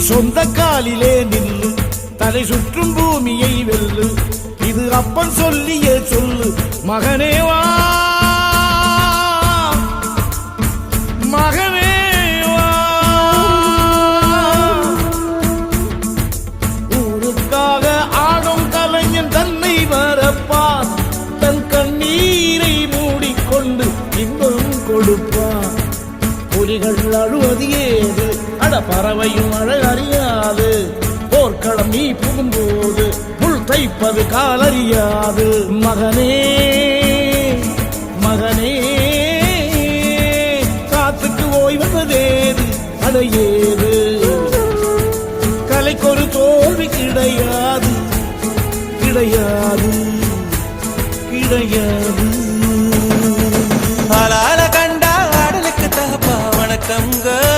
சொந்த காலிலே நில்லு, தலை சுற்றும் பூமியை வெல்லு. இது அப்பன் சொல்லிய சொல்லு. மகனே வா, மகனே வா. ஊருக்காக ஆடும் கலைஞன் தன்னை வரப்பான். தன் கண்ணீரை மூடிக்கொண்டு இன்பம் கொடுப்பான். புலிகள் அழுவது ஏது, அட பறவையும் அழகறியாது. போர்க்களம் நீ புகும்போது முள் தைப்பது காலறியாது. மகனே மகனே, காத்துக்கு ஓய்வதேது, அடையேது. கலைக்கொரு தோல்வி கிடையாது, கிடையாது, கிடையாது.